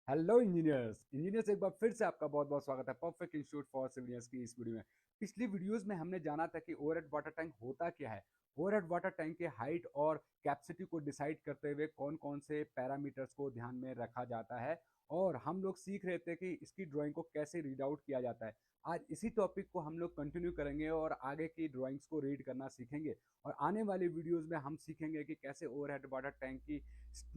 Hello engineers एक बार फिर से आपका बहुत बहुत स्वागत है perfect institute for civil engineers की इस वीडियो में। पिछली वीडियोस में हमने जाना था कि ओवरहेड वाटर टैंक होता क्या है। ओवरहेड वाटर टैंक के हाइट और कैपेसिटी को डिसाइड करते हुए कौन कौन से पैरामीटर्स को ध्यान में रखा जाता है, और हम लोग सीख रहे थे कि इसकी ड्राइंग को कैसे रीड आउट किया जाता है। आज इसी टॉपिक को हम लोग कंटिन्यू करेंगे और आगे की ड्राइंग्स को रीड करना सीखेंगे। और आने वाली वीडियोस में हम सीखेंगे कि कैसे ओवरहेड वाटर टैंक की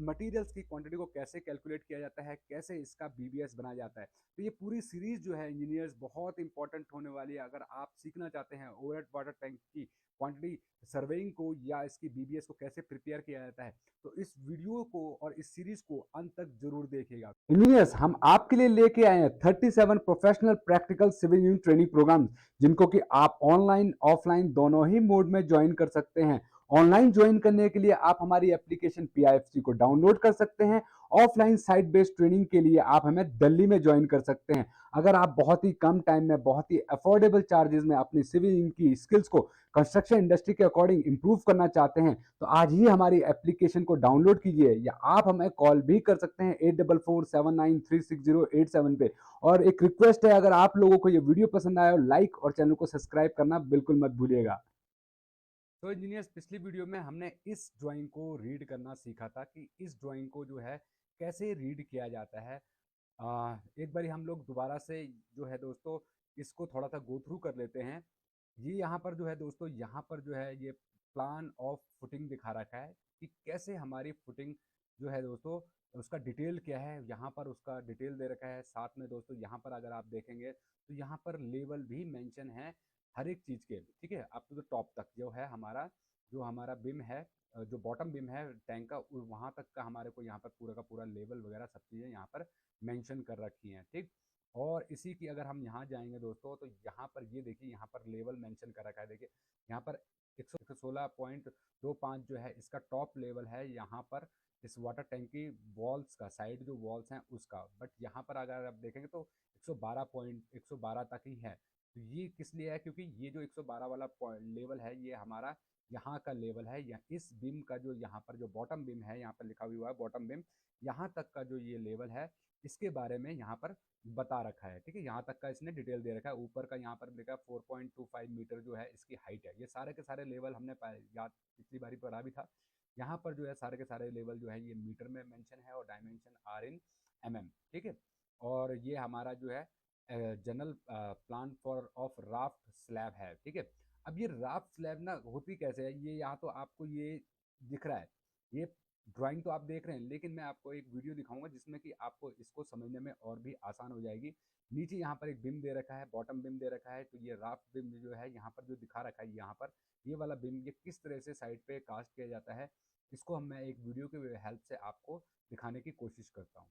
मटेरियल्स की क्वांटिटी को कैसे कैलकुलेट किया जाता है, कैसे इसका बीबीएस बनाया जाता है। तो ये पूरी सीरीज जो है इंजीनियर्स बहुत इंपॉर्टेंट होने वाली है। अगर आप सीखना चाहते हैं ओवरहेड वाटर टैंक की क्वांटिटी सर्वेइंग को या इसकी बीबीएस को कैसे प्रिपेयर किया जाता है, तो इस वीडियो को और इस सीरीज को अंत तक जरूर देखिएगा। इंजीनियर्स, हम आपके लिए लेके आए हैं 37 professional practical civil engineering training program, जिनको कि आप ऑनलाइन ऑफलाइन दोनों ही मोड में ज्वाइन कर सकते हैं। ऑनलाइन ज्वाइन करने के लिए आप हमारी एप्लीकेशन पीआईएफसी को डाउनलोड कर सकते हैं। ऑफलाइन साइट बेस्ड ट्रेनिंग के लिए आप हमें दिल्ली में ज्वाइन कर सकते हैं। अगर आप बहुत ही कम टाइम में बहुत ही अफोर्डेबल चार्जेस में अपनी सिविल की स्किल्स को कंस्ट्रक्शन इंडस्ट्री के अकॉर्डिंग इंप्रूव करना चाहते हैं, तो आज ही हमारी एप्लीकेशन को डाउनलोड कीजिए, या आप हमें कॉल भी कर सकते हैं 8447936087 पे। और एक रिक्वेस्ट है, अगर आप लोगों को ये वीडियो पसंद आया, लाइक और चैनल को सब्सक्राइब करना बिल्कुल मत भूलिएगा। तो इंजीनियर्स, पिछली वीडियो में हमने इस ड्राइंग को रीड करना सीखा था कि इस ड्राइंग को जो है कैसे रीड किया जाता है। एक बारी हम लोग दोबारा से जो है दोस्तों इसको थोड़ा सा गो थ्रू कर लेते हैं। ये यहाँ पर जो है दोस्तों, यहाँ पर जो है ये प्लान ऑफ फुटिंग दिखा रखा है कि कैसे हमारी फुटिंग जो है दोस्तों उसका डिटेल क्या है। यहाँ पर उसका डिटेल दे रखा है। साथ में दोस्तों यहाँ पर अगर आप देखेंगे तो यहाँ पर लेवल भी मेंशन है हर एक चीज़ के, ठीक है। अप टू द टॉप तक जो हमारा बिम है, जो बॉटम बिम है टैंक का, वहाँ तक का हमारे को यहाँ पर पूरा का पूरा लेवल वगैरह सब चीज़ें यहाँ पर मेंशन कर रखी हैं, ठीक। और इसी की अगर हम यहाँ जाएंगे दोस्तों, तो यहाँ पर ये देखिए, यहाँ पर लेवल मेंशन कर रखा है। देखिए यहाँ पर 116.25 जो है इसका टॉप लेवल है यहाँ पर इस वाटर टैंक की वॉल्स का, साइड जो वॉल्स हैं उसका। बट यहाँ पर अगर आप देखेंगे तो 112 तक ही है। तो ये किस लिए है, क्योंकि ये जो 112 वाला लेवल है ये हमारा यहाँ का लेवल है। या इस बिम का जो यहाँ पर जो बॉटम बिम है, यहाँ पर लिखा हुआ है बॉटम बिम, यहाँ तक का जो ये लेवल है इसके बारे में यहाँ पर बता रखा है, ठीक है। यहाँ तक का इसने डिटेल दे रखा है। ऊपर का यहाँ पर लिखा है 4.25 मीटर जो है इसकी हाइट है। ये सारे के सारे लेवल हमने याद पिछली बारी पढ़ा भी था। यहाँ पर जो है सारे के सारे लेवल जो है ये मीटर में मेंशन है और डायमेंशन आर इन एमएम, ठीक है। और ये हमारा जो है general plan for of raft slab है, ठीक है। अब ये राफ्ट स्लैब ना होती कैसे है, ये यहाँ तो आपको ये दिख रहा है, ये ड्राइंग तो आप देख रहे हैं, लेकिन मैं आपको एक वीडियो दिखाऊंगा जिसमें कि आपको इसको समझने में और भी आसान हो जाएगी। नीचे यहाँ पर एक बिम दे रखा है, बॉटम बिम दे रखा है। तो ये राफ्ट बिम जो है यहाँ पर जो दिखा रखा है, यहाँ पर ये वाला बिम ये किस तरह से साइड पे कास्ट किया जाता है, इसको हम मैं एक वीडियो के हेल्प से आपको दिखाने की कोशिश करता हूँ।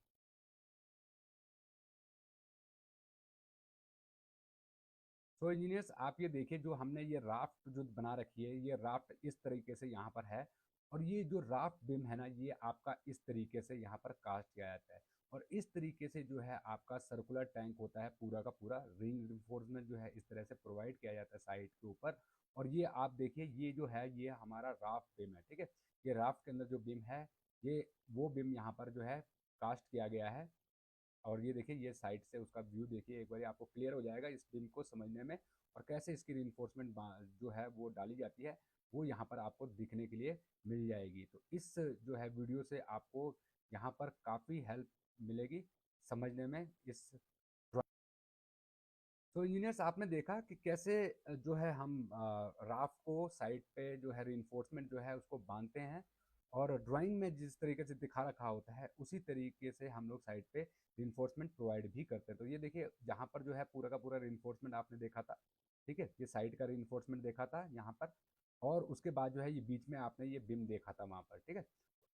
तो इंजीनियर्स, आप ये देखिए, जो हमने ये राफ्ट जो बना रखी है, ये राफ्ट इस तरीके से यहाँ पर है। और ये जो राफ्ट बिम है ना, ये आपका इस तरीके से यहाँ पर कास्ट किया जाता है। और इस तरीके से जो है आपका सर्कुलर टैंक होता है, पूरा का पूरा रिंग रिफोर्समेंट जो है इस तरह से प्रोवाइड किया जाता है साइड के ऊपर। और ये आप देखिए, ये जो है ये हमारा राफ्ट बिम है, ठीक है। ये राफ्ट के अंदर जो बिम है, ये वो बिम यहाँ पर जो है कास्ट किया गया है। और ये देखिए, ये साइड से उसका व्यू देखिए, एक बार आपको क्लियर हो जाएगा इस बिम को समझने में। और कैसे इसकी रिइंफोर्समेंट जो है वो डाली जाती है, वो यहाँ पर आपको दिखने के लिए मिल जाएगी। तो इस जो है वीडियो से आपको यहाँ पर काफ़ी हेल्प मिलेगी समझने में इस। तो इंजीनियर्स, आपने देखा कि कैसे जो है हम राफ्ट को साइड पे जो है रिइंफोर्समेंट जो है उसको बांधते हैं। और ड्राइंग में जिस तरीके से दिखा रखा होता है उसी तरीके से हम लोग साइड पे रिइंफोर्समेंट प्रोवाइड भी करते हैं। तो ये देखिए, यहाँ पर जो है पूरा का पूरा रिइंफोर्समेंट आपने देखा था, ठीक है। ये साइड का रिइंफोर्समेंट देखा था यहाँ पर। और उसके बाद जो है ये बीच में आपने ये बिम देखा था वहाँ पर, ठीक है।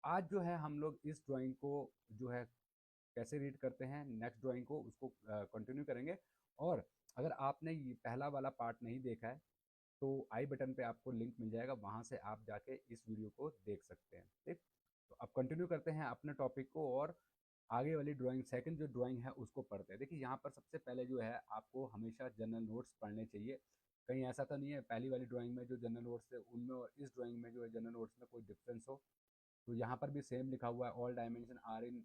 आज जो है हम लोग इस ड्राइंग को जो है कैसे रीड करते हैं, नेक्स्ट ड्राइंग को उसको कंटिन्यू करेंगे। और अगर आपने ये पहला वाला पार्ट नहीं देखा है, तो आई बटन पे आपको लिंक मिल जाएगा, वहाँ से आप जाके इस वीडियो को देख सकते हैं, ठीक। तो अब कंटिन्यू करते हैं अपने टॉपिक को, और आगे वाली ड्राइंग, सेकंड जो ड्राइंग है उसको पढ़ते हैं। देखिए यहाँ पर सबसे पहले जो है आपको हमेशा जनरल नोट्स पढ़ने चाहिए। कहीं ऐसा तो नहीं है पहली वाली ड्राइंग में जो जनरल नोट्स थे उनमें और इस ड्राइंग में जो है जनरल नोट्स में कोई डिफरेंस हो। तो यहाँ पर भी सेम लिखा हुआ है, all dimension are in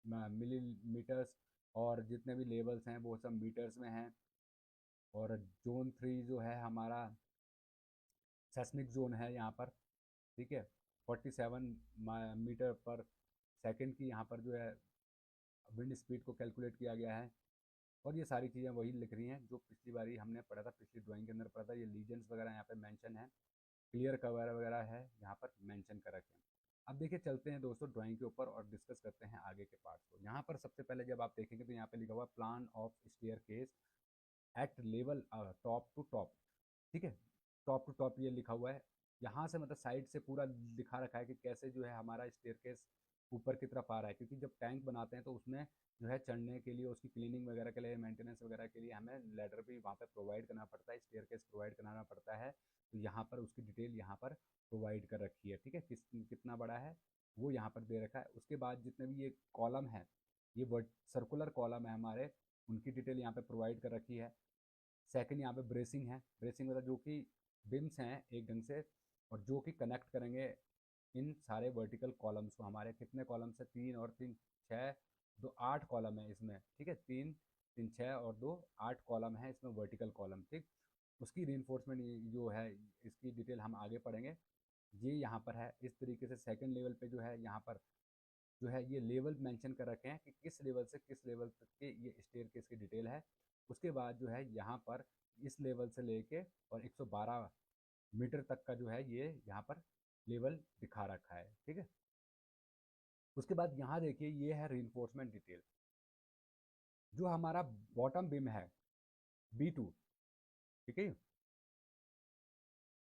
millimeters, और जितने भी लेवल्स हैं वो सब मीटर्स में हैं। और जोन 3 जो है हमारा सेस्मिक जोन है यहाँ पर, ठीक है। 47 मीटर पर सेकंड की यहाँ पर जो है विंड स्पीड को कैलकुलेट किया गया है। और ये सारी चीज़ें वही लिख रही हैं जो पिछली बारी हमने पढ़ा था, पिछली ड्राइंग के अंदर पढ़ा था। ये लीजेंड्स वगैरह यहाँ पे मेंशन है, क्लियर कवर वगैरह है यहाँ पर मेंशन कर रखे हैं। अब देखिए चलते हैं दोस्तों ड्राइंग के ऊपर और डिस्कस करते हैं आगे के पार्ट्स को। यहाँ पर सबसे पहले जब आप देखेंगे तो यहाँ पे लिखा हुआ plan of staircase at level top to top, ठीक है। टॉप टू टॉप ये लिखा हुआ है, यहाँ से मतलब साइड से पूरा दिखा रखा है कि कैसे जो है हमारा स्टेयरकेस ऊपर की तरफ आ रहा है। क्योंकि जब टैंक बनाते हैं तो उसमें जो है चढ़ने के लिए, उसकी क्लीनिंग वगैरह के लिए, मेंटेनेंस वगैरह के लिए हमें लैडर भी वहाँ पर प्रोवाइड करना पड़ता है, स्टेयरकेस प्रोवाइड कराना पड़ता है। तो यहाँ पर उसकी डिटेल यहाँ पर प्रोवाइड कर रखी है, ठीक है। कितना बड़ा है वो यहाँ पर दे रखा है। उसके बाद जितने भी ये कॉलम है, ये सर्कुलर कॉलम है हमारे, उनकी डिटेल यहाँ पे प्रोवाइड कर रखी है। सेकंड यहाँ पे ब्रेसिंग है, ब्रेसिंग मतलब जो कि बिम्स हैं एक ढंग से, और जो कि कनेक्ट करेंगे इन सारे वर्टिकल कॉलम्स को। हमारे कितने कॉलम्स है, 3 और 3 6, 2 8 कॉलम है इसमें, ठीक है। 3 3 6 और 2 8 कॉलम है इसमें वर्टिकल कॉलम, ठीक। उसकी रीइंफोर्समेंट जो है इसकी डिटेल हम आगे पढ़ेंगे। ये यहाँ पर है इस तरीके से। सेकंड लेवल पे जो है यहाँ पर जो है ये लेवल मेंशन कर रखे हैं कि किस लेवल से किस लेवल तक के ये स्टेयर केस की डिटेल है। उसके बाद जो है यहाँ पर इस लेवल से लेके और 112 मीटर तक का जो है ये यहाँ पर लेवल दिखा रखा है, ठीक है। उसके बाद यहाँ देखिए ये है रीइंफोर्समेंट डिटेल। जो हमारा बॉटम बिम है B2, ठीक है।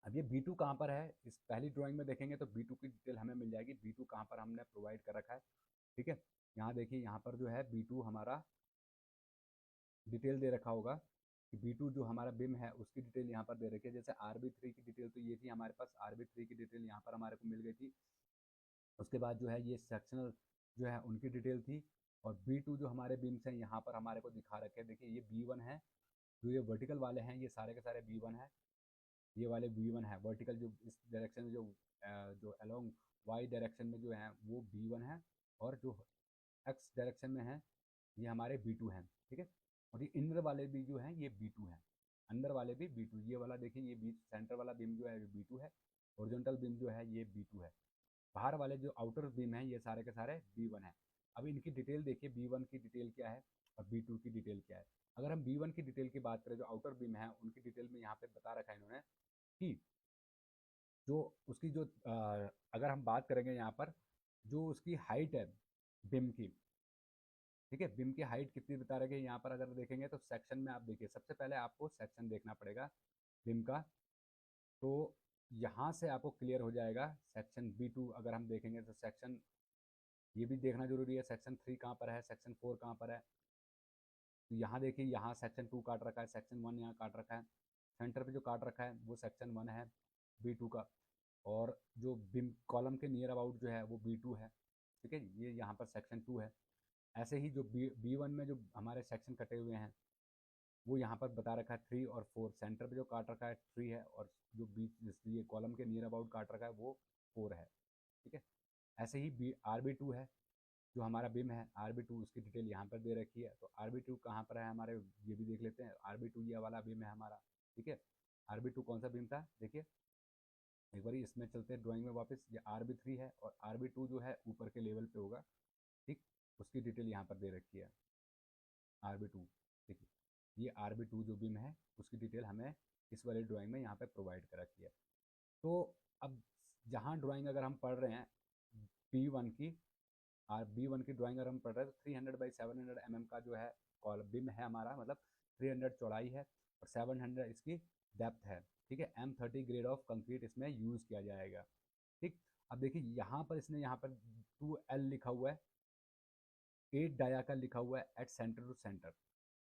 अब ये B2 कहाँ पर है, इस पहली ड्राइंग में देखेंगे तो B2 की डिटेल हमें मिल जाएगी। B2 कहाँ पर हमने प्रोवाइड कर रखा है, ठीक है। यहाँ देखिए यहाँ पर जो है B2 हमारा डिटेल दे रखा होगा कि B2 जो हमारा बिम है उसकी डिटेल यहाँ पर दे रखी है। जैसे RB3 की डिटेल तो ये थी हमारे पास, RB3 की डिटेल यहाँ पर हमारे को मिल गई थी। उसके बाद जो है ये सेक्शनल जो है उनकी डिटेल थी। और B2 जो हमारे बिम्स हैं यहाँ पर हमारे को दिखा रखे हैं। देखिए ये B1 है, जो ये वर्टिकल वाले हैं ये सारे के सारे B1 है। ये वाले B1 है वर्टिकल, जो इस डायरेक्शन में जो अलोंग वाई डायरेक्शन में जो है वो B1 है। और जो एक्स डायरेक्शन में है ये हमारे B2 हैं, ठीक है। और ये इनर वाले भी जो हैं ये B2 हैं, अंदर वाले भी B2। ये वाला देखिए ये बीच सेंटर वाला बीम जो है ये B2 है, ओरिजेंटल बीम जो है ये B2 है। बाहर वाले जो आउटर बीम हैं ये सारे के सारे B1 है। अब इनकी डिटेल देखिए, B1 की डिटेल क्या है और B2 की डिटेल क्या है। अगर हम B1 की डिटेल की बात करें, जो आउटर बीम है उनकी डिटेल में यहाँ पे बता रखा है इन्होंने कि जो उसकी जो अगर हम बात करेंगे यहाँ पर जो उसकी हाइट है बिम की, ठीक है। बिम की हाइट कितनी बता रहे हैं यहाँ पर अगर देखेंगे तो सेक्शन में आप देखिए, सबसे पहले आपको सेक्शन देखना पड़ेगा बिम का। तो यहाँ से आपको क्लियर हो जाएगा सेक्शन B2। अगर हम देखेंगे तो सेक्शन ये भी देखना जरूरी है, सेक्शन 3 कहाँ पर है, सेक्शन 4 कहाँ पर है। तो यहाँ देखिए यहाँ सेक्शन 2 काट रखा है, सेक्शन 1 यहाँ काट रखा है। सेंटर पे जो काट रखा है वो सेक्शन 1 है B2 का। और जो बिम कॉलम के नियर अबाउट जो है वो B2 है, ठीक है। ये यहाँ पर सेक्शन 2 है। ऐसे ही जो B1 में जो हमारे सेक्शन कटे हुए हैं वो यहाँ पर बता रखा है 3 और 4। सेंटर पे जो काट रखा है 3 है, और जो बीच ये कॉलम के नियर अबाउट काट रखा है वो 4 है, ठीक है। ऐसे ही RB2 है जो हमारा बिम है RB2, उसकी डिटेल यहाँ पर दे रखी है। तो RB2 कहाँ पर है हमारे, ये भी देख लेते हैं। RB2 ये वाला बिम है हमारा, ठीक है। RB2 कौन सा बिम था देखिए एक बार इसमें चलते हैं ड्राइंग में वापस। ये RB3 है और RB2 जो है ऊपर के लेवल पे होगा, ठीक। उसकी डिटेल यहाँ पर दे रखी है RB2, ठीक है। ये RB2 जो बिम है उसकी डिटेल हमें इस वाली ड्राइंग में यहाँ पे प्रोवाइड कर रखी है। तो अब जहाँ ड्राइंग अगर हम पढ़ रहे हैं B1 की, B1 की ड्राइंग अगर हम पढ़ रहे हैं तो 300x700 mm का जो है कॉलम बिम है हमारा, मतलब 300 चौड़ाई है और 700 इसकी डेप्थ है, ठीक है। M30 ग्रेड ऑफ कंक्रीट इसमें यूज़ किया जाएगा, ठीक। अब देखिए यहाँ पर इसने यहाँ पर 2L लिखा हुआ है, 8 डाया का लिखा हुआ है at center to center.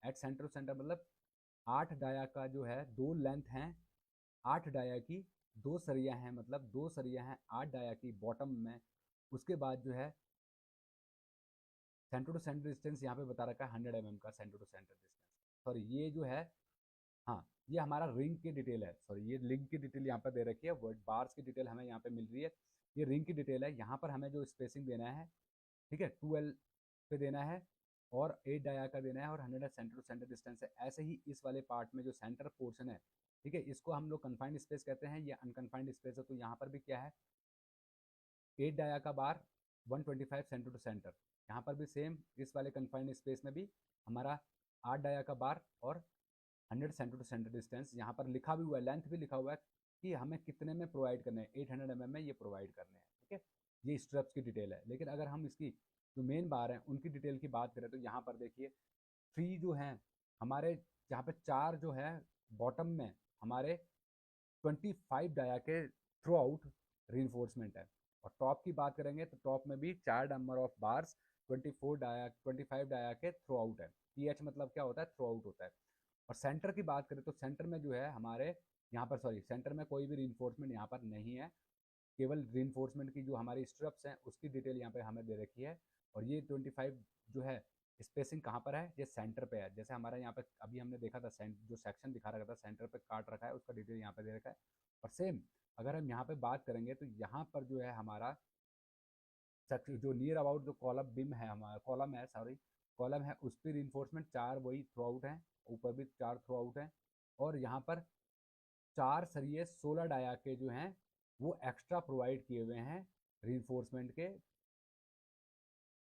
At center to center मतलब 8 डाया का जो है 2 लेंथ हैं 8 डाया की, 2 सरिया हैं, मतलब 2 सरिया हैं 8 डाया की बॉटम में। उसके बाद जो है सेंटर टू सेंटर डिस्टेंस यहाँ पे बता रखा है 100 mm का center to center distance. Sorry ये जो है, हाँ ये हमारा रिंग की डिटेल है, सॉरी ये लिंक की डिटेल यहाँ पर दे रखी है। वर्ड बार्स की डिटेल हमें यहाँ पे मिल रही है, ये रिंग की डिटेल है। यहाँ पर हमें जो स्पेसिंग देना है, ठीक है, 2L पे देना है और 8 डाया का देना है और 100 सेंटर टू सेंटर डिस्टेंस है। ऐसे ही इस वाले पार्ट में जो सेंटर पोर्शन है, ठीक है, इसको हम लोग कन्फाइंड स्पेस कहते हैं, ये अनकन्फाइंड स्पेस है। तो यहाँ पर भी क्या है, 8 डाया का बार 125 सेंटर टू सेंटर। यहाँ पर भी सेम इस वाले कन्फाइंड स्पेस में भी हमारा 8 डाया का बार और 100 सेंटर टू सेंटर डिस्टेंस। यहाँ पर लिखा भी हुआ है, लेंथ भी लिखा हुआ है कि हमें कितने में प्रोवाइड करने हैं, 800 mm में ये प्रोवाइड करने हैं, ठीक है। ये स्ट्रप्स की डिटेल है। लेकिन अगर हम इसकी जो मेन बार हैं उनकी डिटेल की बात करें तो यहाँ पर देखिए 3 जो हैं हमारे, यहाँ पे 4 जो है बॉटम में हमारे 25 डाया के थ्रू आउट री है। और टॉप की बात करेंगे तो टॉप में भी 4 नंबर ऑफ बार्स 25 डाया के थ्रू आउट है। TH मतलब क्या होता है, थ्रू आउट होता है। और सेंटर की बात करें तो सेंटर में जो है हमारे यहाँ पर, सॉरी, सेंटर में कोई भी री यहाँ पर नहीं है, केवल री की जो हमारी स्ट्रप्स हैं उसकी डिटेल यहाँ पे हमें दे रखी है। और ये 25 जो है स्पेसिंग कहाँ पर है, ये सेंटर पे है। जैसे हमारा यहाँ पे अभी हमने देखा था, जो सेक्शन दिखा रखा था सेंटर पे काट रखा है, उसका डिटेल यहाँ पे दे रखा है। और सेम अगर हम यहाँ पे बात करेंगे तो यहाँ पर जो है हमारा जो नियर अबाउट जो कॉलम बिम है, हमारा कॉलम है, सॉरी कॉलम है, उस पर री 4 वही थ्रू आउट है, ऊपर भी 4 थ्रू आउट है। और यहाँ पर 4 सरिये 16 डाया के जो हैं वो एक्स्ट्रा प्रोवाइड किए हुए हैं री के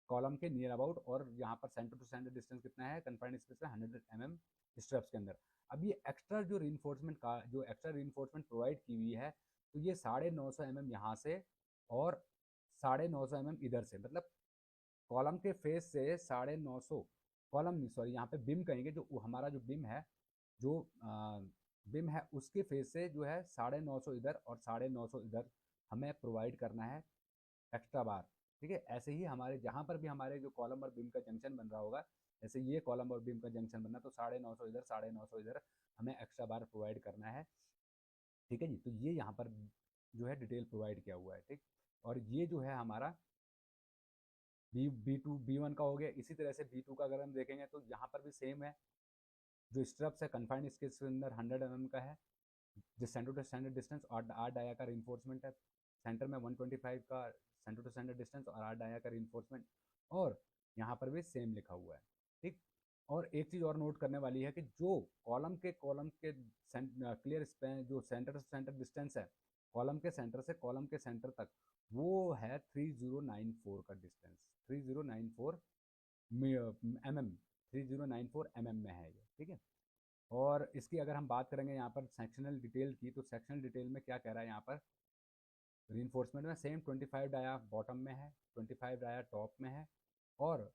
कॉलम के नियर अबाउट। और यहाँ पर सेंटर टू सेंटर डिस्टेंस कितना है कन्फाइंड स्पेस में, 100 mm स्ट्रप्स के अंदर। अब ये एक्स्ट्रा जो री का जो एक्स्ट्रा री प्रोवाइड की हुई है, तो ये 950 mm यहाँ से और 950 mm इधर से, मतलब कॉलम के फेस से 950, कॉलम नहीं सॉरी यहाँ पे बिम कहेंगे, जो हमारा जो बिम है, जो बिम है उसके फेस से जो है 950 इधर और 950 इधर हमें प्रोवाइड करना है एक्स्ट्रा बार, ठीक है। ऐसे ही हमारे जहाँ पर भी हमारे जो कॉलम और बीम का जंक्शन बन रहा होगा, जैसे ये कॉलम और बीम का जंक्शन बनना, तो 950 इधर 950 इधर हमें एक्स्ट्रा बार प्रोवाइड करना है, ठीक है जी। तो ये यहाँ पर जो है डिटेल प्रोवाइड किया हुआ है, ठीक। और ये जो है हमारा B2 B1 का हो गया। इसी तरह से B2 का अगर हम देखेंगे तो यहाँ पर भी सेम है, जो स्ट्रप्स है कन्फाइंड स्पेस के अंदर 100 mm का है, जिस सेंटर टू स्टैंडर्ड डिस्टेंस और 8 डाया का रिइंफोर्समेंट है। सेंटर में 125 का सेंटर टू सेंटर डिस्टेंस और 8 डाया का रिइंफोर्समेंट। और यहाँ पर भी सेम लिखा हुआ है, ठीक। और एक चीज़ और नोट करने वाली है कि जो कॉलम के क्लियर स्पैन, जो सेंटर टू सेंटर डिस्टेंस है कॉलम के सेंटर से कॉलम के सेंटर तक, वो है 3094 का डिस्टेंस, 3094 mm, 3094 mm में है ये, ठीक है। और इसकी अगर हम बात करेंगे यहाँ पर सेक्शनल डिटेल की, तो सेक्शनल डिटेल में क्या कह रहा है यहाँ पर, रीइंफोर्समेंट में सेम 25 डाया बॉटम में है, 25 डाया टॉप में है। और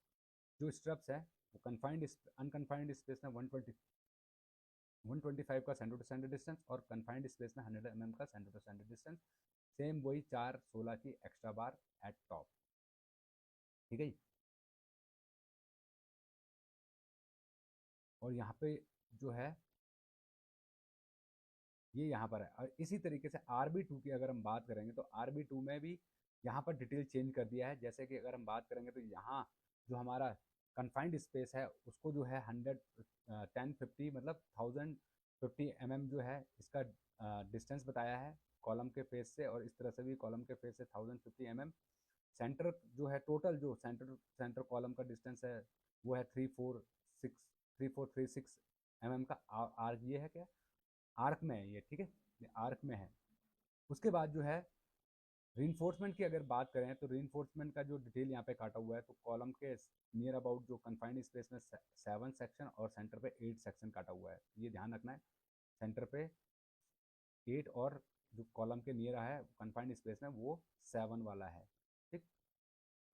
जो स्ट्रप्स है वो कन्फाइंड अनकन्फाइंड स्पेस में 125 का सेंटर टू सेंटर डिस्टेंस और कन्फाइंड स्पेस में 100 mm का center to center distance. Same वही 416 की एक्स्ट्रा बार एट टॉप, ठीक है। और यहाँ पे जो है ये यहाँ पर है। और इसी तरीके से RB2 की अगर हम बात करेंगे तो RB2 में भी यहाँ पर डिटेल चेंज कर दिया है। जैसे कि अगर हम बात करेंगे तो यहाँ जो हमारा कन्फाइंड स्पेस है उसको जो है 1050 मतलब 1050 mm जो है इसका डिस्टेंस बताया है कॉलम के फेस से, और इस तरह से भी कॉलम के फेस से 1050 mm। सेंटर जो है टोटल जो सेंटर कॉलम का डिस्टेंस है वो है 3436 mm का। आर्क ये है क्या, आर्क में है ये, ठीक है, ये आर्क में है। उसके बाद जो है रीइंफोर्समेंट की अगर बात करें तो रीइंफोर्समेंट का जो डिटेल यहाँ पे काटा हुआ है, तो कॉलम के नियर अबाउट जो कन्फाइंड स्पेस में 7 सेक्शन और सेंटर पे 8 सेक्शन काटा हुआ है, ये ध्यान रखना है। सेंटर पे 8 और जो कॉलम के नियर है कन्फाइंड स्पेस में वो 7 वाला है, ठीक।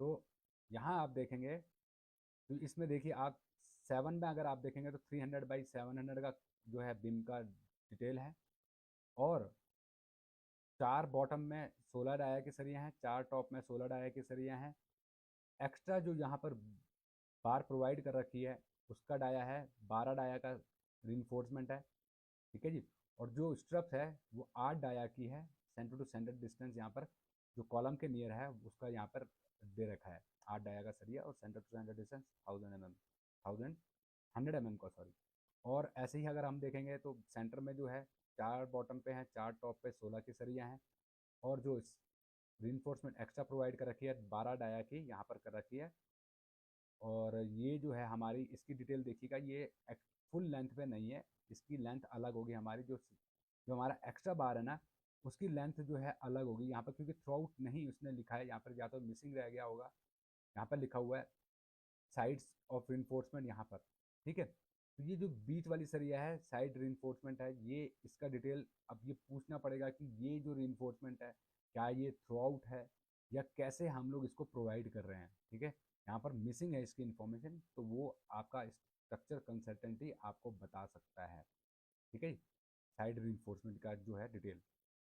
तो यहाँ आप देखेंगे तो इसमें देखिए आप 7 में अगर आप देखेंगे तो 300/700 का जो है बिम का डिटेल है। और 4 बॉटम में 16 डाया की सरिया हैं, 4 टॉप में 16 डाया की सरिया हैं। एक्स्ट्रा जो यहाँ पर बार प्रोवाइड कर रखी है उसका डाया है 12 डाया का रिइंफोर्समेंट है, ठीक है जी। और जो स्ट्रप्स है वो 8 डाया की है, सेंटर टू सेंटर डिस्टेंस यहाँ पर जो कॉलम के नियर है उसका यहाँ पर दे रखा है 8 डाया का सरिया, और center to center distance 1000 100 mm का, सॉरी। और ऐसे ही अगर हम देखेंगे तो सेंटर में जो है 4 बॉटम पे हैं, 4 टॉप पे 16 की सरिया हैं। और जो रीइंफोर्समेंट एक्स्ट्रा प्रोवाइड कर रखी है 12 डाया की यहाँ पर कर रखी है, और ये जो है हमारी इसकी डिटेल देखिएगा, ये फुल लेंथ पे नहीं है, इसकी लेंथ अलग होगी हमारी, जो जो हमारा एक्स्ट्रा बार है ना उसकी लेंथ जो है अलग होगी यहाँ पर, क्योंकि थ्रू आउट नहीं उसने लिखा है यहाँ पर, या तो मिसिंग रह गया होगा। यहाँ पर लिखा हुआ है साइड्स ऑफ रिइंफोर्समेंट यहाँ पर, ठीक है। तो ये जो बीच वाली सरिया है साइड रिइंफोर्समेंट है, ये इसका डिटेल अब ये पूछना पड़ेगा कि ये जो रिइंफोर्समेंट है क्या ये थ्रू आउट है या कैसे हम लोग इसको प्रोवाइड कर रहे हैं, ठीक है। यहाँ पर मिसिंग है इसकी इन्फॉर्मेशन, तो वो आपका स्ट्रक्चर कंसल्टेंट ही आपको बता सकता है, ठीक है। साइड रिइंफोर्समेंट का जो है डिटेल।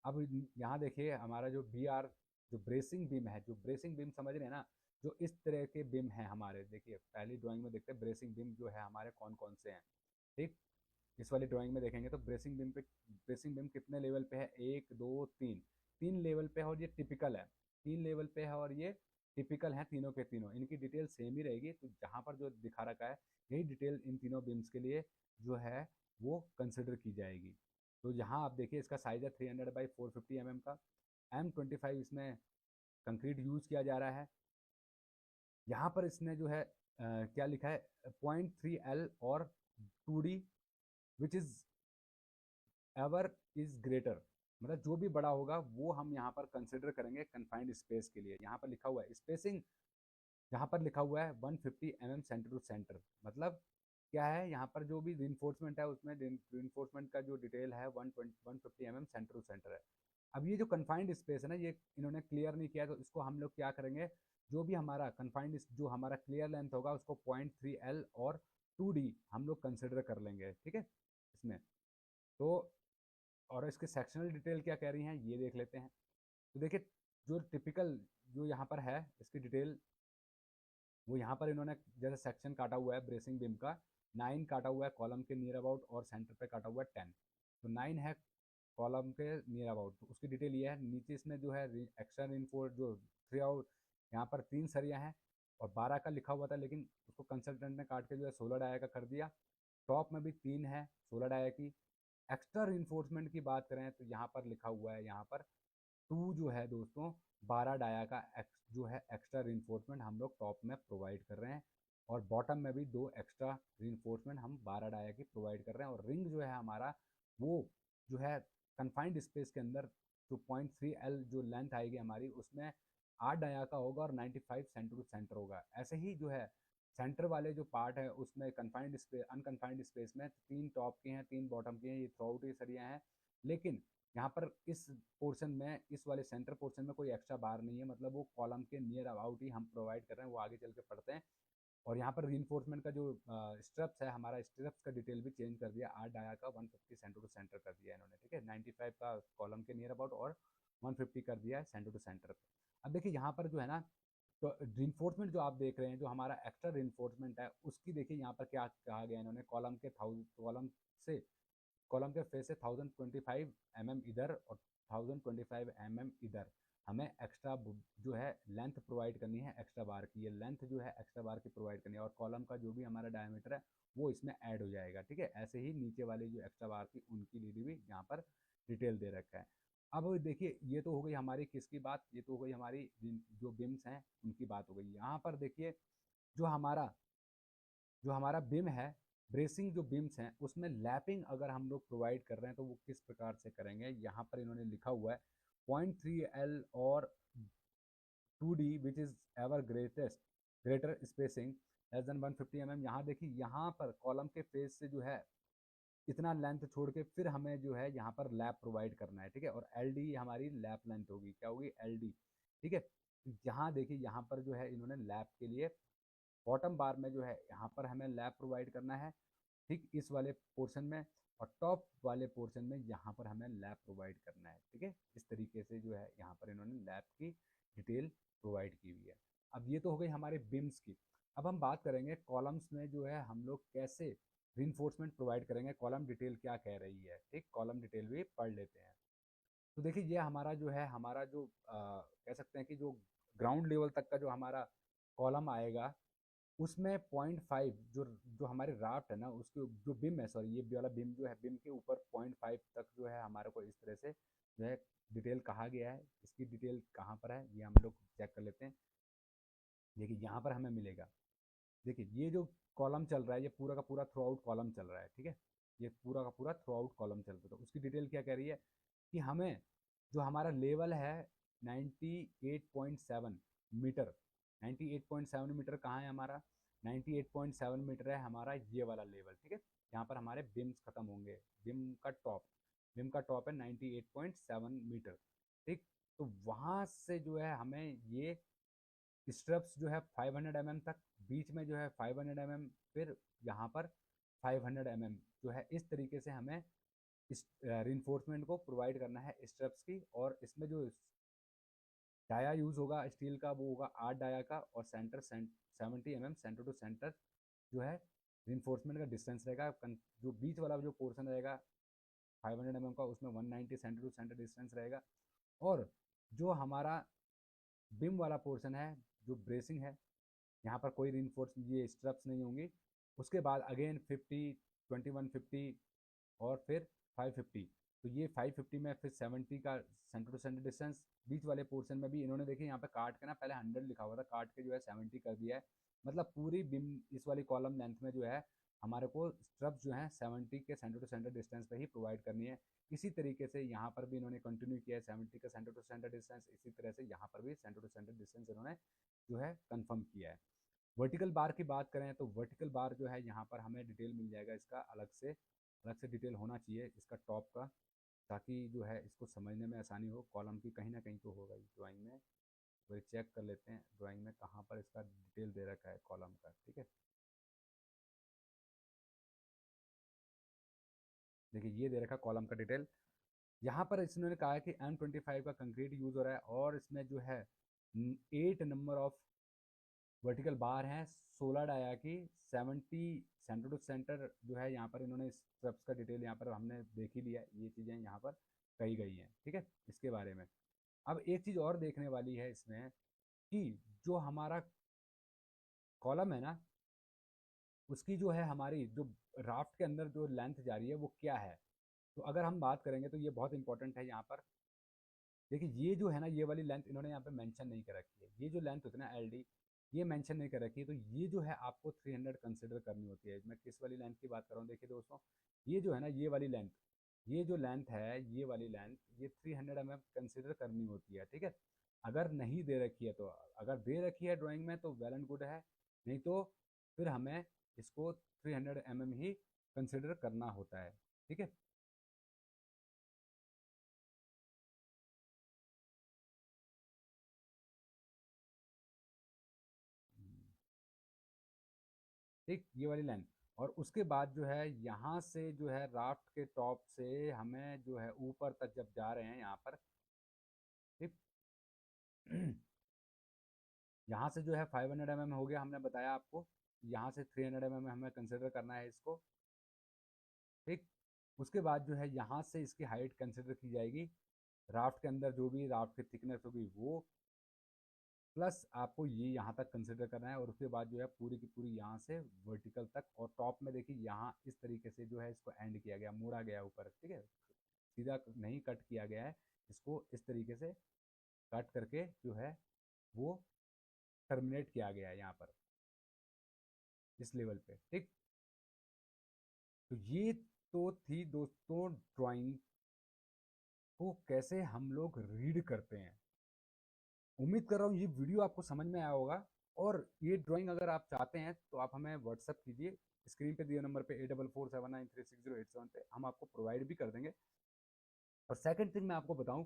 अब यहाँ देखिए हमारा जो बी आर जो ब्रेसिंग बीम है, जो ब्रेसिंग बीम समझ रहे हैं ना, जो इस तरह के बीम हैं हमारे, देखिए पहली ड्राइंग में देखते हैं ब्रेसिंग बीम जो है हमारे कौन कौन से हैं, ठीक। इस वाली ड्राइंग में देखेंगे तो ब्रेसिंग बीम कितने लेवल पे है, एक दो तीन, तीन लेवल पे है और ये टिपिकल है, तीन लेवल पे है और ये टिपिकल है तीनों के तीनों, इनकी डिटेल सेम ही रहेगी। तो जहाँ पर जो दिखा रखा है यही डिटेल इन तीनों बीम्स के लिए जो है वो कंसिडर की जाएगी। तो यहाँ आप देखिए इसका साइज है 300/450 mm का, M25 इसमें कंक्रीट यूज किया जा रहा है। यहाँ पर इसने जो है क्या लिखा है 0.3L और 2D which is ever is greater, मतलब जो भी बड़ा होगा वो हम यहाँ पर कंसिडर करेंगे कन्फाइंड स्पेस के लिए। यहाँ पर लिखा हुआ है स्पेसिंग, यहाँ पर लिखा हुआ है 150 mm सेंटर टू सेंटर, मतलब क्या है यहाँ पर जो भी रिइंफोर्समेंट है उसमें रिइंफोर्समेंट का जो डिटेल है 150 mm सेंटर टू सेंटर है। अब ये जो कन्फाइंड स्पेस है ना ये इन्होंने क्लियर नहीं किया, तो इसको हम लोग क्या करेंगे, जो भी हमारा कन्फाइंड जो हमारा क्लियर लेंथ होगा उसको 0.3L और 2D हम लोग कंसिडर कर लेंगे, ठीक है इसमें। तो और इसके सेक्शनल डिटेल क्या कह रही हैं ये देख लेते हैं। तो देखिए जो टिपिकल जो यहाँ पर है इसकी डिटेल, वो यहाँ पर इन्होंने जैसे सेक्शन काटा हुआ है ब्रेसिंग बीम का, 9 काटा हुआ है कॉलम के नियर अबाउट और सेंटर पे काटा हुआ है 10। तो 9 है कॉलम के नियर अबाउट, तो उसकी डिटेल ये है। नीचे इसमें जो है एक्स्ट्रा इनफोर्स जो थ्री आउट यहाँ पर 3 सरिया हैं और 12 का लिखा हुआ था, लेकिन उसको कंसल्टेंट ने काट के जो है 16 डाया का कर दिया। टॉप में भी 3 है 16 डाया की। एक्स्ट्रा इन्फोर्समेंट की बात करें तो यहाँ पर लिखा हुआ है, यहाँ पर 2 जो है दोस्तों 12 डाया का जो है एक्स्ट्रा रिइंफोर्समेंट हम लोग टॉप में प्रोवाइड कर रहे हैं, और बॉटम में भी 2 एक्स्ट्रा रिइंफोर्समेंट हम 12 डाया की प्रोवाइड कर रहे हैं। और रिंग जो है हमारा वो जो है कन्फाइंड स्पेस के अंदर जो 0.3L जो लेंथ आएगी हमारी उसमें 8 डाया का होगा और 95 सेंटर टू सेंटर होगा। ऐसे ही जो है सेंटर वाले जो पार्ट है उसमें कन्फाइंड स्पेस अनकन्फाइंड स्पेस में 3 टॉप के हैं 3 बॉटम के हैं, ये थ्रू आउट ये सरिया हैं। लेकिन यहाँ पर इस पोर्शन में इस वाले सेंटर पोर्शन में कोई एक्स्ट्रा बार नहीं है, मतलब वो कॉलम के नियर अबाउट ही हम प्रोवाइड कर रहे हैं, वो आगे चल के पढ़ते हैं। और यहाँ पर रीइंफोर्समेंट का जो स्ट्रप्स है हमारा स्ट्रप्स का डिटेल भी चेंज कर दिया, 8 डाया का 150 सेंटर टू सेंटर कर दिया इन्होंने, ठीक है। 95 का कॉलम के नियर अबाउट और 150 कर दिया है सेंटर टू सेंटर। अब देखिए यहाँ पर जो है ना, तो रिइंफोर्समेंट जो आप देख रहे हैं जो हमारा एक्स्ट्रा रिइंफोर्समेंट है उसकी देखिए यहाँ पर क्या कहा गया इन्होंने, कॉलम के फेस से 1025 mm इधर और 1025 mm इधर हमें एक्स्ट्रा जो है लेंथ प्रोवाइड करनी है, एक्स्ट्रा बार की ये लेंथ जो है एक्स्ट्रा बार की प्रोवाइड करनी है, और कॉलम का जो भी हमारा डायमीटर है वो इसमें ऐड हो जाएगा, ठीक है। ऐसे ही नीचे वाली जो एक्स्ट्रा बार थी उनकी लीड भी यहाँ पर डिटेल दे रखा है। अब देखिए ये तो हो गई हमारी किसकी बात, ये तो हो गई हमारी जो बिम्स हैं उनकी बात हो गई। यहाँ पर देखिए जो हमारा बिम है, ब्रेसिंग जो बिम्स हैं उसमें लैपिंग अगर हम लोग प्रोवाइड कर रहे हैं तो वो किस प्रकार से करेंगे। यहाँ पर इन्होंने लिखा हुआ है 0.3L और 2D which is ever greater spacing less than 150 mm। यहाँ देखिए यहाँ पर कॉलम के फेस से जो है इतना लेंथ छोड़ के फिर हमें जो है यहाँ पर लैप प्रोवाइड करना है, ठीक है। और LD हमारी लैप लेंथ होगी, क्या होगी LD, ठीक है। यहाँ देखिए यहाँ पर जो है इन्होंने लैप के लिए बॉटम बार में जो है यहाँ पर हमें लैप प्रोवाइड करना है, ठीक इस वाले पोर्शन में, और टॉप वाले पोर्शन में यहाँ पर हमें लैप प्रोवाइड करना है, ठीक है। इस तरीके से जो है यहाँ पर इन्होंने लैप की डिटेल प्रोवाइड की हुई है। अब ये तो हो गई हमारे बिम्स की। अब हम बात करेंगे कॉलम्स में जो है हम लोग कैसे रिइंफोर्समेंट प्रोवाइड करेंगे, कॉलम डिटेल क्या कह रही है, ठीक कॉलम डिटेल भी पढ़ लेते हैं। तो देखिए ये हमारा जो है हमारा जो कह सकते हैं कि जो ग्राउंड लेवल तक का जो हमारा कॉलम आएगा उसमें 0.5 जो जो हमारे राफ्ट है ना उसके जो बिम है, सॉरी ये वाला बिम जो है बिम के ऊपर 0.5 तक जो है हमारे को इस तरह से जो है डिटेल कहा गया है। इसकी डिटेल कहाँ पर है ये हम लोग चेक कर लेते हैं। देखिए यहाँ पर हमें मिलेगा देखिए ये जो कॉलम चल रहा है ये पूरा का पूरा थ्रू आउट कॉलम चल रहा है, ठीक है। ये पूरा का पूरा थ्रू आउट कॉलम चल रहा है। तो उसकी डिटेल क्या कह रही है कि हमें जो हमारा लेवल है 98.7 मीटर, 98.7 मीटर कहाँ है हमारा, 98.7 मीटर है हमारा ये वाला लेवल, ठीक है। यहाँ पर हमारे बिम्स खत्म होंगे, बिम का टॉप है 98.7 मीटर, ठीक। तो वहाँ से जो है हमें ये स्ट्रप्स जो है 500 mm तक, बीच में जो है 500 mm, फिर यहाँ पर 500 mm जो है, इस तरीके से हमें इस रिइंफोर्समेंट को प्रोवाइड करना है स्ट्रप्स की। और इसमें जो डाया यूज़ होगा स्टील का वो होगा 8 डाया का, और center 70 mm center to center जो है रिइंफोर्समेंट का डिस्टेंस रहेगा। जो बीच वाला जो पोर्शन रहेगा 500 mm का, उसमें 190 सेंटर टू सेंटर डिस्टेंस रहेगा। और जो हमारा बिम वाला पोर्शन है, जो ब्रेसिंग है, यहाँ पर कोई रीइंफोर्स ये स्ट्रप्स नहीं होंगी। उसके बाद अगेन 50, 2150 और फिर 550। तो ये 550 में फिर 70 का सेंटर टू सेंटर डिस्टेंस। बीच वाले पोर्शन में भी इन्होंने देखिए यहाँ पे काट के ना, पहले 100 लिखा हुआ था, काट के जो है 70 कर दिया है। मतलब पूरी बिम इस वाली कॉलम लेंथ में जो है हमारे को स्ट्रप्स जो है 70 के सेंटर टू सेंटर डिस्टेंस पे ही प्रोवाइड करनी है। इसी तरीके से यहाँ पर भी इन्होंने कंटिन्यू किया है 70 का सेंटर टू सेंटर डिस्टेंस। इसी तरह से यहाँ पर भी सेंटर टू सेंटर डिस्टेंस इन्होंने जो है कंफर्म किया है। वर्टिकल बार की बात करें तो वर्टिकल बार जो है यहाँ पर हमें डिटेल मिल जाएगा इसका, अलग से डिटेल होना चाहिए इसका टॉप का, ताकि जो है इसको समझने में आसानी हो। कॉलम की कहीं ना कहीं तो होगा ड्राइंग में, वही चेक कर लेते हैं ड्राइंग में कहाँ पर इसका डिटेल दे रखा है कॉलम का, ठीक है। देखिए ये दे रखा कॉलम का डिटेल। यहाँ पर इसने कहा है कि M25 का कंक्रीट यूज़ हो रहा है, और इसमें जो है 8 नंबर ऑफ वर्टिकल बार हैं, 16 डाया की, 70 सेंटर टू सेंटर जो है। यहाँ पर इन्होंने स्ट्रप्स का डिटेल यहाँ पर हमने देख ही लिया, ये चीज़ें यहाँ पर कही गई हैं, ठीक है, इसके बारे में। अब एक चीज़ और देखने वाली है इसमें कि जो हमारा कॉलम है ना, उसकी जो है हमारी जो राफ्ट के अंदर जो लेंथ जा रही है वो क्या है। तो अगर हम बात करेंगे तो ये बहुत इंपॉर्टेंट है यहाँ पर। देखिए ये जो है ना, ये वाली लेंथ इन्होंने यहाँ पे मेंशन नहीं कर रखी है। ये जो लेंथ होती है ना LD, ये मेंशन नहीं कर रखी है। तो ये जो है आपको 300 कंसिडर करनी होती है। मैं किस वाली लेंथ की बात कर रहा हूँ, देखिए दोस्तों, ये जो है ना, ये वाली लेंथ, ये जो लेंथ है, ये वाली लेंथ, ये 300 mm कंसिडर करनी होती है, ठीक है। अगर नहीं दे रखी है तो, अगर दे रखी है ड्राइंग में तो वेल एंड गुड है, नहीं तो फिर हमें इसको 300 mm ही कंसिडर करना होता है, ठीक है। ठीक, ये वाली लाइन। और उसके बाद जो है यहाँ से जो है राफ्ट के टॉप से हमें जो है ऊपर तक जब जा रहे हैं यहाँ पर, ठीक, यहाँ से जो है 500 mm हो गया, हमने बताया आपको। यहाँ से 300 mm हमें कंसिडर करना है इसको, ठीक। उसके बाद जो है यहाँ से इसकी हाइट कंसिडर की जाएगी, राफ्ट के अंदर जो भी राफ्ट की थिकनेस होगी वो, प्लस आपको ये यहाँ तक कंसिडर करना है। और उसके बाद जो है पूरी की पूरी यहाँ से वर्टिकल तक, और टॉप में देखिए यहाँ इस तरीके से जो है इसको एंड किया गया, मोड़ा गया ऊपर, ठीक है। सीधा नहीं कट किया गया है, इसको इस तरीके से कट करके जो है वो टर्मिनेट किया गया है यहाँ पर इस लेवल पे, ठीक। तो ये तो थी दोस्तों ड्राइंग को कैसे हम लोग रीड करते हैं। उम्मीद कर रहा हूँ ये वीडियो आपको समझ में आया होगा। और ये ड्राइंग अगर आप चाहते हैं तो आप हमें व्हाट्सअप कीजिए, स्क्रीन पे दिए नंबर पे 8447936087 पे, हम आपको प्रोवाइड भी कर देंगे। और सेकंड थिंग मैं आपको बताऊं,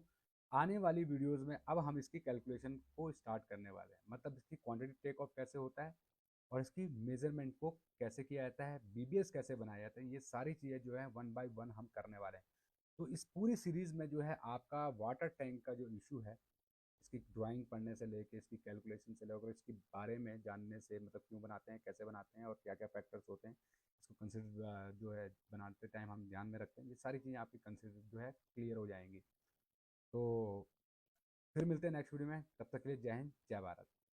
आने वाली वीडियोस में अब हम इसकी कैलकुलेशन को स्टार्ट करने वाले हैं। मतलब इसकी क्वांटिटी टेक ऑफ कैसे होता है, और इसकी मेजरमेंट को कैसे किया जाता है, BBS कैसे बनाया जाता है, ये सारी चीज़ें जो है वन बाय वन हम करने वाले हैं। तो इस पूरी सीरीज़ में जो है आपका वाटर टैंक का जो इशू है, इसकी ड्राइंग पढ़ने से लेके, इसकी कैलकुलेशन से लेकर, इसके बारे में जानने से, मतलब क्यों बनाते हैं, कैसे बनाते हैं, और क्या क्या फैक्टर्स होते हैं, इसको कंसिडर जो है बनाते टाइम हम ध्यान में रखते हैं, ये सारी चीज़ें आपकी कंसिडर जो है क्लियर हो जाएंगी। तो फिर मिलते हैं नेक्स्ट वीडियो में, तब तक के लिए जय हिंद, जय भारत।